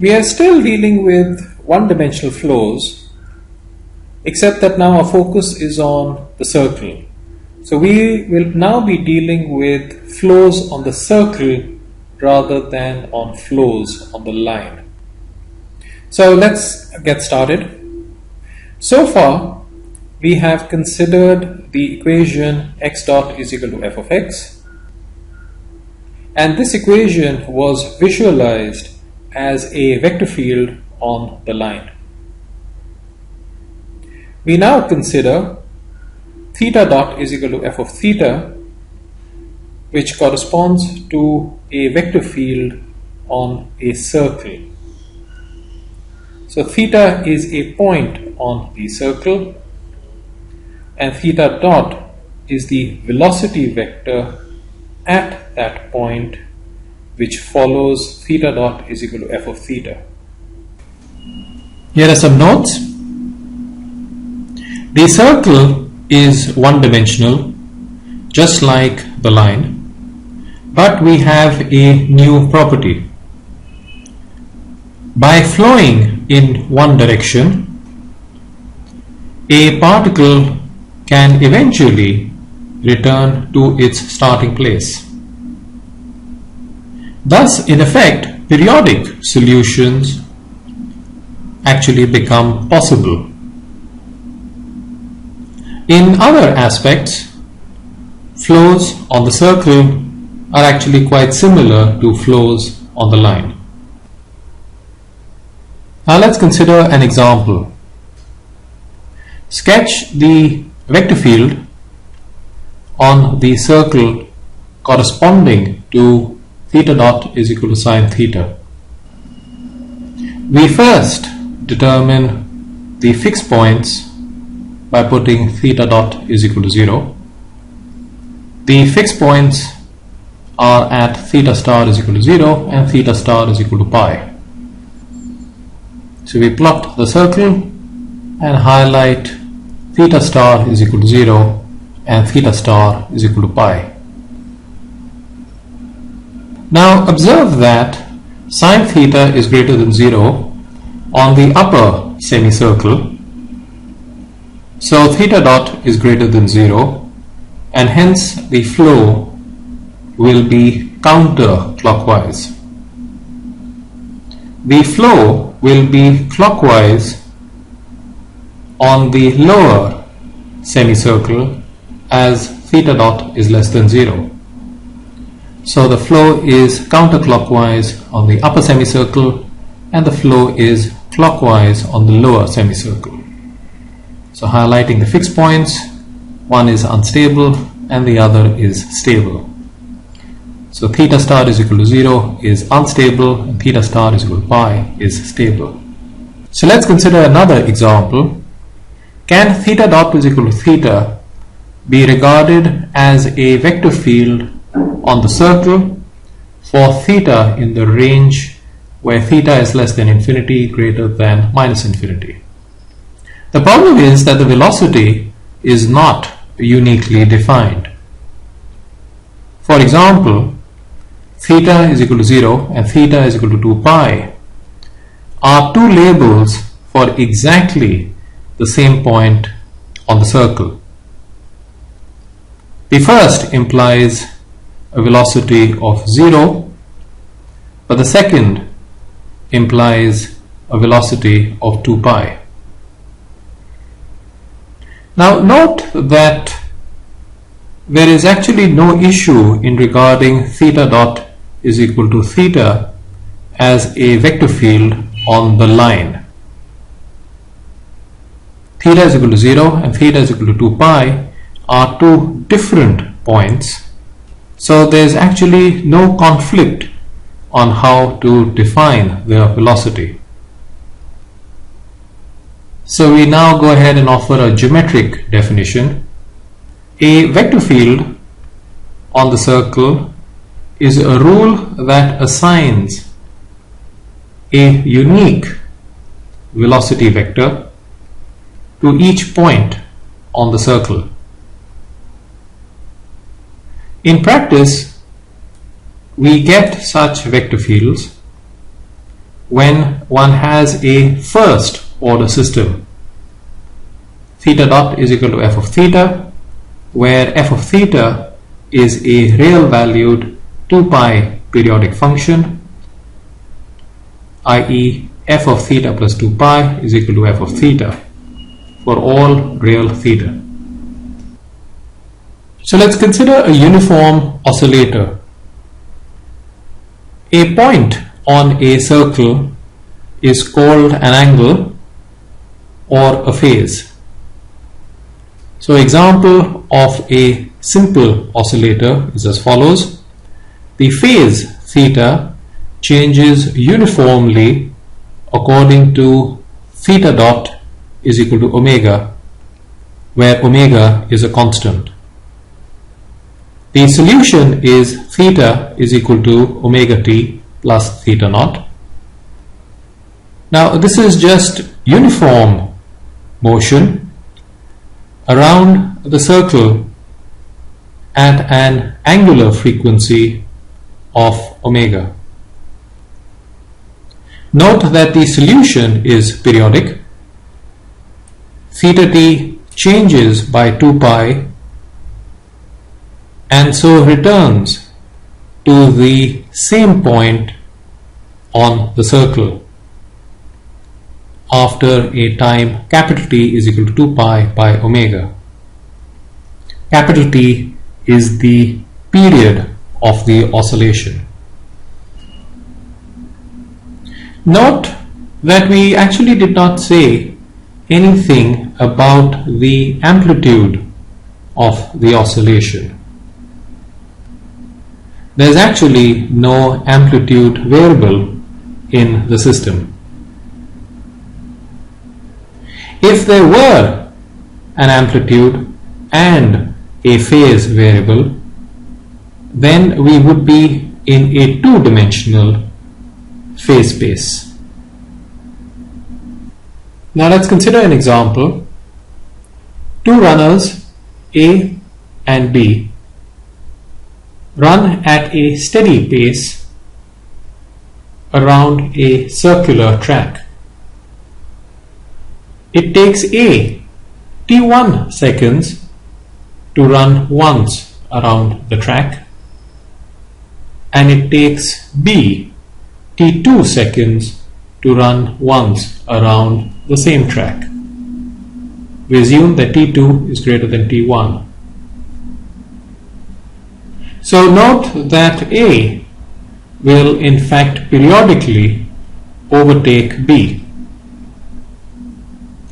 We are still dealing with one-dimensional flows, except that now our focus is on the circle. So we will now be dealing with flows on the circle rather than on flows on the line. So let's get started. So far, we have considered the equation x dot is equal to f of x, and this equation was visualized as a vector field on the line. We now consider theta dot is equal to f of theta, which corresponds to a vector field on a circle. So theta is a point on the circle, and theta dot is the velocity vector at that point, which follows theta dot is equal to f of theta. Here are some notes. The circle is one-dimensional, just like the line, but we have a new property. By flowing in one direction, a particle can eventually return to its starting place. Thus, in effect, periodic solutions actually become possible. In other aspects, flows on the circle are actually quite similar to flows on the line. Now let's consider an example. Sketch the vector field on the circle corresponding to theta dot is equal to sine theta. We first determine the fixed points by putting theta dot is equal to 0. The fixed points are at theta star is equal to 0 and theta star is equal to pi. So we plot the circle and highlight theta star is equal to 0 and theta star is equal to pi. Now observe that sine theta is greater than 0 on the upper semicircle. So theta dot is greater than 0, and hence the flow will be counterclockwise. The flow will be clockwise on the lower semicircle as theta dot is less than 0. So the flow is counterclockwise on the upper semicircle and the flow is clockwise on the lower semicircle. So highlighting the fixed points, one is unstable and the other is stable. So theta star is equal to 0 is unstable and theta star is equal to pi is stable. So let's consider another example. Can theta dot is equal to theta be regarded as a vector field on the circle for theta in the range where theta is less than infinity, greater than minus infinity? The problem is that the velocity is not uniquely defined. For example, theta is equal to 0 and theta is equal to 2 pi are two labels for exactly the same point on the circle. The first implies a velocity of 0, but the second implies a velocity of 2 pi. Now note that there is actually no issue in regarding theta dot is equal to theta as a vector field on the line. Theta is equal to 0 and theta is equal to 2 pi are two different points, so there is actually no conflict on how to define their velocity. So we now go ahead and offer a geometric definition. A vector field on the circle is a rule that assigns a unique velocity vector to each point on the circle. In practice, we get such vector fields when one has a first order system. Theta dot is equal to f of theta, where f of theta is a real valued 2 pi periodic function, i.e. f of theta plus 2 pi is equal to f of theta for all real theta. So let's consider a uniform oscillator. A point on a circle is called an angle or a phase. So example of a simple oscillator is as follows. The phase theta changes uniformly according to theta dot is equal to omega, where omega is a constant. The solution is theta is equal to omega t plus theta naught. Now this is just uniform motion around the circle at an angular frequency of omega. Note that the solution is periodic. Theta t changes by 2 pi and so returns to the same point on the circle after a time capital T is equal to 2 pi by omega. Capital T is the period of the oscillation. Note that we actually did not say anything about the amplitude of the oscillation. There is actually no amplitude variable in the system. If there were an amplitude and a phase variable, then we would be in a two-dimensional phase space. Now let's consider an example. Two runners A and B run at a steady pace around a circular track. It takes A t1 seconds to run once around the track, and it takes B t2 seconds to run once around the same track. We assume that t2 is greater than t1. So note that A will in fact periodically overtake B.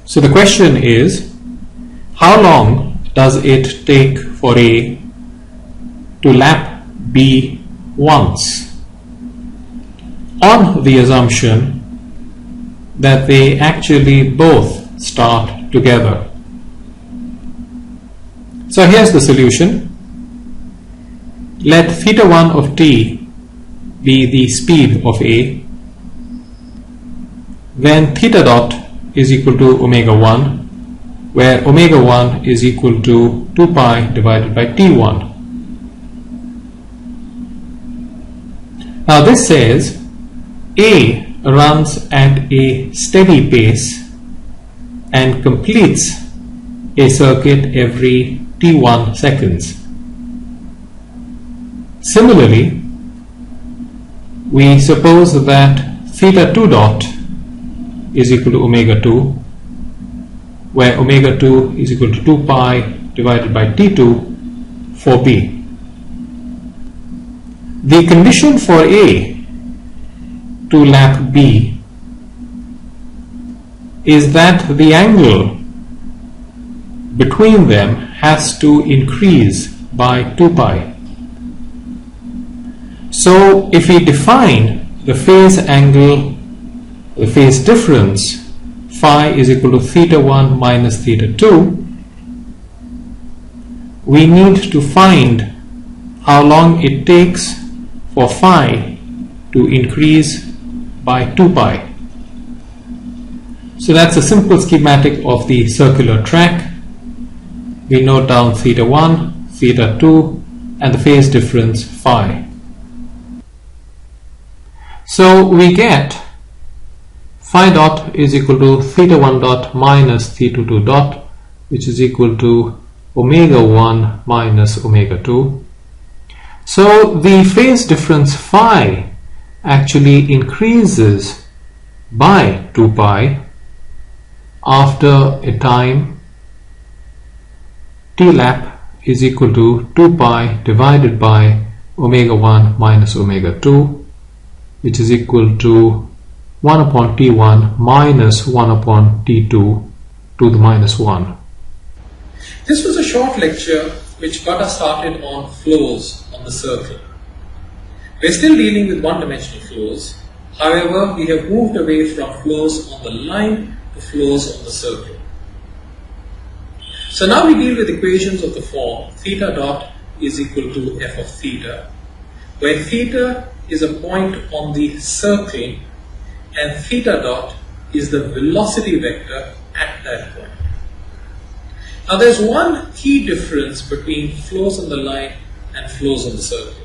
So the question is, how long does it take for A to lap B once, on the assumption that they actually both start together? So here's the solution. Let θ1 of t be the speed of A, then theta dot is equal to omega 1, where omega 1 is equal to 2 pi divided by t1. Now this says A runs at a steady pace and completes a circuit every t1 seconds. Similarly, we suppose that θ2 dot is equal to omega 2, where omega 2 is equal to 2 pi divided by t2 for B. The condition for A to lap B is that the angle between them has to increase by 2 pi. So if we define the phase angle, the phase difference, phi is equal to θ1 minus θ2, we need to find how long it takes for phi to increase by 2 pi. So that's a simple schematic of the circular track. We note down θ1, θ2, and the phase difference phi. So we get phi dot is equal to theta 1 dot minus theta 2 dot, which is equal to omega 1 minus omega 2. So the phase difference phi actually increases by 2 pi after a time t lap is equal to 2 pi divided by omega 1 minus omega 2, which is equal to 1 upon t1 minus 1 upon t2 to the minus 1. This was a short lecture which got us started on flows on the circle. We're still dealing with one-dimensional flows. However, we have moved away from flows on the line to flows on the circle. So now we deal with equations of the form theta dot is equal to f of theta, where theta is a point on the circle and theta dot is the velocity vector at that point. Now there's one key difference between flows on the line and flows on the circle,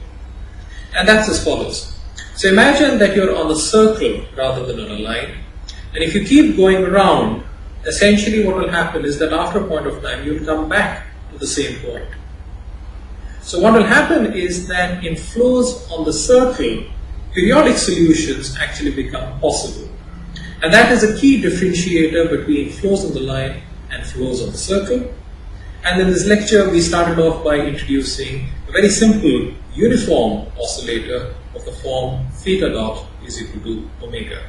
and that's as follows. So imagine that you're on the circle rather than on a line, and if you keep going around, essentially what will happen is that after a point of time you'll come back to the same point. So what will happen is that in flows on the circle, periodic solutions actually become possible, and that is a key differentiator between flows on the line and flows on the circle. And in this lecture we started off by introducing a very simple uniform oscillator of the form theta dot is equal to omega.